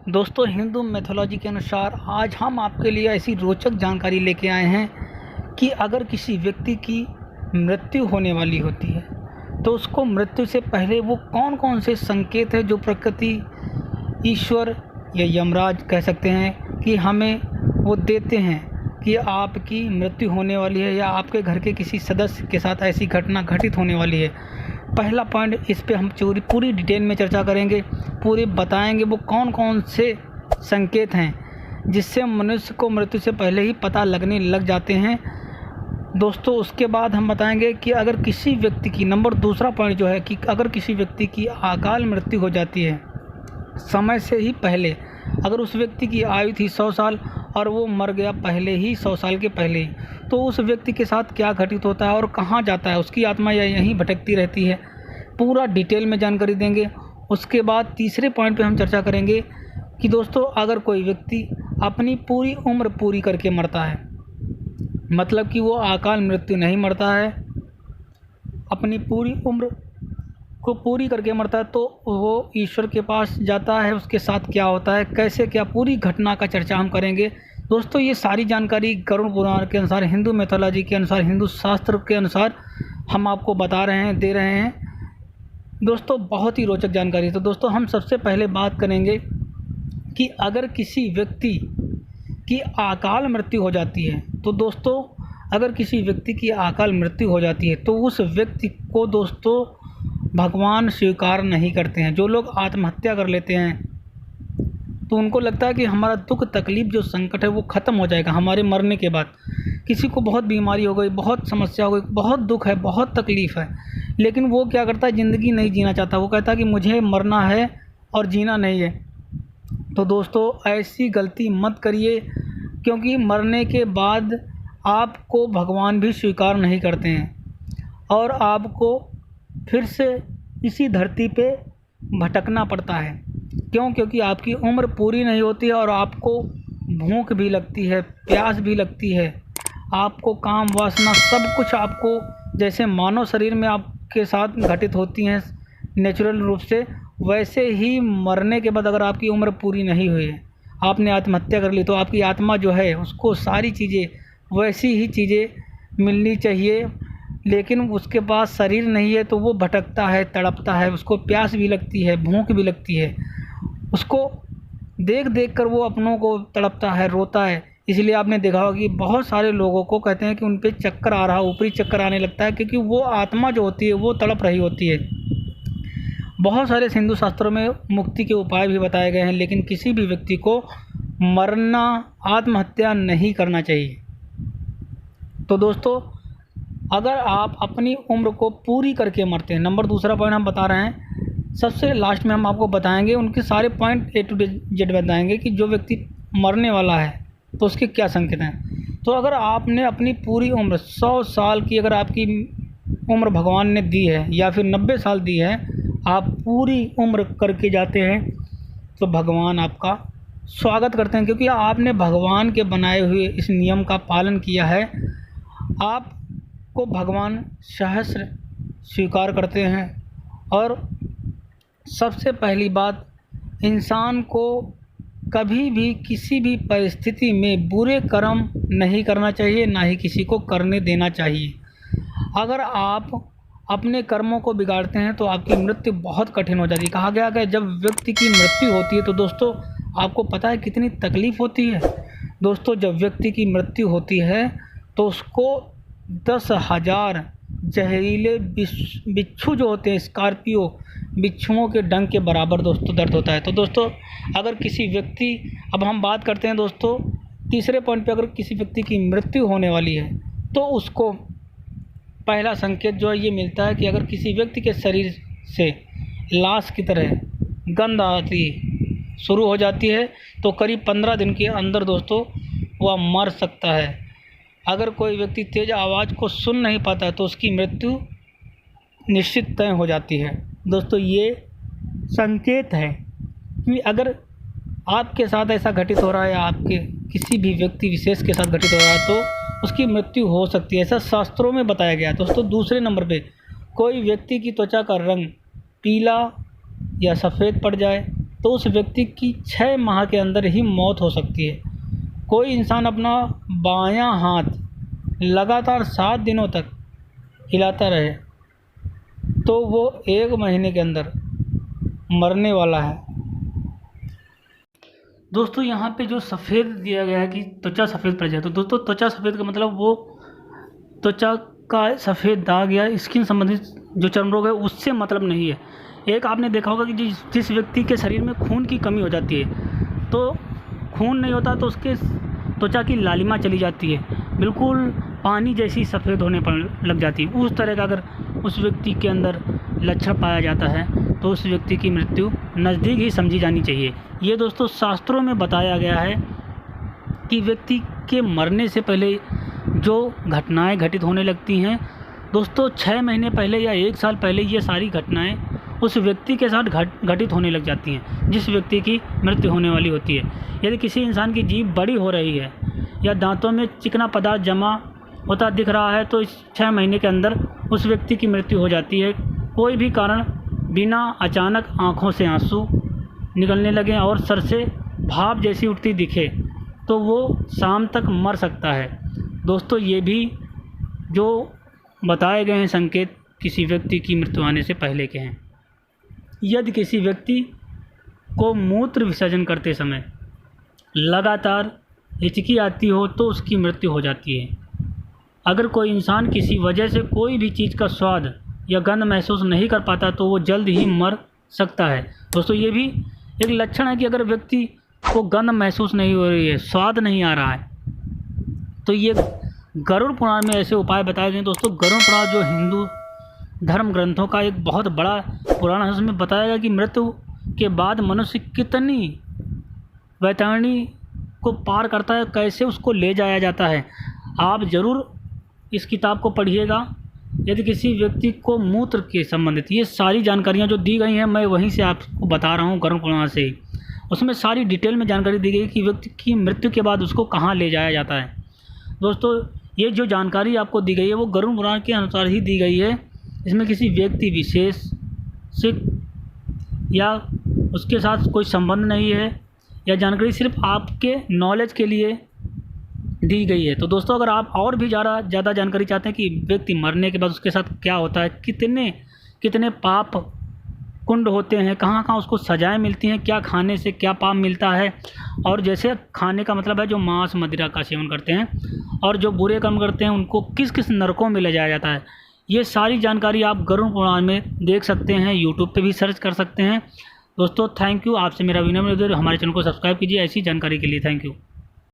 दोस्तों, हिंदू मैथोलॉजी के अनुसार आज हम आपके लिए ऐसी रोचक जानकारी लेके आए हैं कि अगर किसी व्यक्ति की मृत्यु होने वाली होती है तो उसको मृत्यु से पहले वो कौन कौन से संकेत है जो प्रकृति, ईश्वर या यमराज कह सकते हैं कि हमें वो देते हैं कि आपकी मृत्यु होने वाली है या आपके घर के किसी सदस्य के साथ ऐसी घटना घटित होने वाली है। पहला पॉइंट, इस पे हम पूरी डिटेल में चर्चा करेंगे, पूरे बताएंगे वो कौन कौन से संकेत हैं जिससे मनुष्य को मृत्यु से पहले ही पता लगने लग जाते हैं। दोस्तों, उसके बाद हम बताएंगे कि अगर किसी व्यक्ति की दूसरा पॉइंट जो है कि अगर किसी व्यक्ति की अकाल मृत्यु हो जाती है समय से ही पहले, अगर उस व्यक्ति की आयु थी 100 साल और वो मर गया पहले ही 100 साल के पहले ही, तो उस व्यक्ति के साथ क्या घटित होता है और कहाँ जाता है, उसकी आत्मा या यहीं भटकती रहती है, पूरा डिटेल में जानकारी देंगे। उसके बाद तीसरे पॉइंट पे हम चर्चा करेंगे कि दोस्तों, अगर कोई व्यक्ति अपनी पूरी उम्र पूरी करके मरता है, मतलब कि वो अकाल मृत्यु नहीं मरता है, अपनी पूरी उम्र को पूरी करके मरता है, तो वो ईश्वर के पास जाता है, उसके साथ क्या होता है, कैसे क्या, पूरी घटना का चर्चा हम करेंगे। दोस्तों, ये सारी जानकारी गरुड़ पुराण के अनुसार, हिंदू मैथोलॉजी के अनुसार, हिंदू शास्त्र के अनुसार हम आपको बता रहे हैं, दे रहे हैं। दोस्तों, बहुत ही रोचक जानकारी। तो दोस्तों, हम सबसे पहले बात करेंगे कि अगर किसी व्यक्ति की अकाल मृत्यु हो जाती है, तो दोस्तों अगर किसी व्यक्ति की अकाल मृत्यु हो जाती है तो उस व्यक्ति को दोस्तों भगवान स्वीकार नहीं करते हैं। जो लोग आत्महत्या कर लेते हैं तो उनको लगता है कि हमारा दुख तकलीफ़ जो संकट है वो ख़त्म हो जाएगा हमारे मरने के बाद। किसी को बहुत बीमारी हो गई, बहुत समस्या हो गई, बहुत दुख है, बहुत तकलीफ़ है, लेकिन वो क्या करता है, ज़िंदगी नहीं जीना चाहता। वो कहता है कि मुझे मरना है और जीना नहीं है। तो दोस्तों, ऐसी गलती मत करिए, क्योंकि मरने के बाद आपको भगवान भी स्वीकार नहीं करते हैं और आपको फिर से इसी धरती पे भटकना पड़ता है। क्यों? क्योंकि आपकी उम्र पूरी नहीं होती है और आपको भूख भी लगती है, प्यास भी लगती है, आपको काम वासना सब कुछ आपको जैसे मानव शरीर में आपके साथ घटित होती हैं नेचुरल रूप से, वैसे ही मरने के बाद अगर आपकी उम्र पूरी नहीं हुई है, आपने आत्महत्या कर ली, तो आपकी आत्मा जो है उसको सारी चीज़ें वैसी ही चीज़ें मिलनी चाहिए, लेकिन उसके पास शरीर नहीं है तो वो भटकता है, तड़पता है, उसको प्यास भी लगती है, भूख भी लगती है, उसको देख देख कर वो अपनों को तड़पता है, रोता है। इसलिए आपने देखा होगा कि बहुत सारे लोगों को कहते हैं कि उन पे चक्कर आ रहा, ऊपरी चक्कर आने लगता है, क्योंकि वो आत्मा जो होती है वो तड़प रही होती है। बहुत सारे हिंदू शास्त्रों में मुक्ति के उपाय भी बताए गए हैं, लेकिन किसी भी व्यक्ति को मरना, आत्महत्या नहीं करना चाहिए। तो दोस्तों, अगर आप अपनी उम्र को पूरी करके मरते हैं, दूसरा पॉइंट हम बता रहे हैं, सबसे लास्ट में हम आपको बताएंगे उनके सारे पॉइंट A to Z बताएंगे कि जो व्यक्ति मरने वाला है तो उसके क्या संकेत हैं। तो अगर आपने अपनी पूरी उम्र 100 साल की अगर आपकी उम्र भगवान ने दी है या फिर 90 साल दी है, आप पूरी उम्र करके जाते हैं तो भगवान आपका स्वागत करते हैं, क्योंकि आपने भगवान के बनाए हुए इस नियम का पालन किया है। आपको भगवान सहस्र स्वीकार करते हैं। और सबसे पहली बात, इंसान को कभी भी किसी भी परिस्थिति में बुरे कर्म नहीं करना चाहिए, ना ही किसी को करने देना चाहिए। अगर आप अपने कर्मों को बिगाड़ते हैं तो आपकी मृत्यु बहुत कठिन हो जाती है। कहा गया कि जब व्यक्ति की मृत्यु होती है तो दोस्तों आपको पता है कितनी तकलीफ़ होती है। दोस्तों, जब व्यक्ति की मृत्यु होती है तो उसको 10,000 जहरीले बिच्छू जो होते हैं, स्कॉर्पियो बिच्छुओं के डंक के बराबर दोस्तों दर्द होता है। तो दोस्तों, अगर किसी व्यक्ति, अब हम बात करते हैं दोस्तों तीसरे पॉइंट पे, अगर किसी व्यक्ति की मृत्यु होने वाली है तो उसको पहला संकेत जो है ये मिलता है कि अगर किसी व्यक्ति के शरीर से लाश की तरह गंध आती शुरू हो जाती है तो करीब 15 दिन के अंदर दोस्तों वह मर सकता है। अगर कोई व्यक्ति तेज़ आवाज़ को सुन नहीं पाता है तो उसकी मृत्यु निश्चित तय हो जाती है। दोस्तों, ये संकेत है कि अगर आपके साथ ऐसा घटित हो रहा है या आपके किसी भी व्यक्ति विशेष के साथ घटित हो रहा है तो उसकी मृत्यु हो सकती है, ऐसा शास्त्रों में बताया गया है। दोस्तों, दूसरे नंबर पे, कोई व्यक्ति की त्वचा का रंग पीला या सफ़ेद पड़ जाए, तो उस व्यक्ति की 6 माह के अंदर ही मौत हो सकती है। कोई इंसान अपना बायां हाथ लगातार 7 दिनों तक हिलाता रहे तो वो 1 महीने के अंदर मरने वाला है। दोस्तों यहाँ पे जो सफ़ेद दिया गया है कि त्वचा सफ़ेद पड़ जाए, तो दोस्तों त्वचा सफ़ेद का मतलब वो त्वचा का सफ़ेद दाग या स्किन संबंधित जो चर्म रोग है उससे मतलब नहीं है। एक आपने देखा होगा कि जिस व्यक्ति के शरीर में खून की कमी हो जाती है, तो खून नहीं होता तो उसके त्वचा की लालिमा चली जाती है, बिल्कुल पानी जैसी सफ़ेद होने पर लग जाती है। उस तरह का अगर उस व्यक्ति के अंदर लक्षण पाया जाता है तो उस व्यक्ति की मृत्यु नज़दीक ही समझी जानी चाहिए। ये दोस्तों शास्त्रों में बताया गया है कि व्यक्ति के मरने से पहले जो घटनाएं घटित होने लगती हैं, दोस्तों 6 महीने पहले या 1 साल पहले ये सारी घटनाएं उस व्यक्ति के साथ घटित होने लग जाती हैं जिस व्यक्ति की मृत्यु होने वाली होती है। यदि किसी इंसान की जीभ बड़ी हो रही है या दांतों में चिकना पदार्थ जमा होता दिख रहा है तो इस 6 महीने के अंदर उस व्यक्ति की मृत्यु हो जाती है। कोई भी कारण बिना अचानक आँखों से आंसू निकलने लगें और सर से भाप जैसी उठती दिखे तो वो शाम तक मर सकता है। दोस्तों ये भी जो बताए गए हैं संकेत किसी व्यक्ति की मृत्यु आने से पहले के हैं। यदि किसी व्यक्ति को मूत्र विसर्जन करते समय लगातार हिचकी आती हो तो उसकी मृत्यु हो जाती है। अगर कोई इंसान किसी वजह से कोई भी चीज़ का स्वाद या गंध महसूस नहीं कर पाता तो वो जल्द ही मर सकता है। दोस्तों ये भी एक लक्षण है कि अगर व्यक्ति को गंध महसूस नहीं हो रही है, स्वाद नहीं आ रहा है, तो ये गरुड़ पुराण में ऐसे उपाय बताए गए। दोस्तों गरुड़ पुराण जो हिंदू धर्म ग्रंथों का एक बहुत बड़ा पुराण है, उसमें बताया गया कि मृत्यु के बाद मनुष्य कितनी वैतरणी को पार करता है, कैसे उसको ले जाया जाता है। आप ज़रूर इस किताब को पढ़िएगा। यदि किसी व्यक्ति को मूत्र के संबंधित ये सारी जानकारियाँ जो दी गई हैं मैं वहीं से आपको बता रहा हूँ, गरुड़ पुराण से ही, उसमें सारी डिटेल में जानकारी दी गई कि व्यक्ति की मृत्यु के बाद उसको कहाँ ले जाया जाता है। दोस्तों ये जो जानकारी आपको दी गई है वो गरुड़ पुराण के अनुसार ही दी गई है। इसमें किसी व्यक्ति विशेष से या उसके साथ कोई संबंध नहीं है, यह जानकारी सिर्फ आपके नॉलेज के लिए दी गई है। तो दोस्तों अगर आप और भी ज़्यादा जानकारी चाहते हैं कि व्यक्ति मरने के बाद उसके साथ क्या होता है, कितने पाप कुंड होते हैं, कहाँ कहाँ उसको सजाएं मिलती हैं, क्या खाने से क्या पाप मिलता है, और जैसे खाने का मतलब है जो मांस मदिरा का सेवन करते हैं, और जो बुरे कर्म करते हैं उनको किस किस नरकों में ले जाया जाता है, ये सारी जानकारी आप गरुड़ पुराण में देख सकते हैं। यूट्यूब पे भी सर्च कर सकते हैं। दोस्तों थैंक यू। आपसे मेरा विनम्र निवेदन, हमारे चैनल को सब्सक्राइब कीजिए ऐसी जानकारी के लिए। Thank you.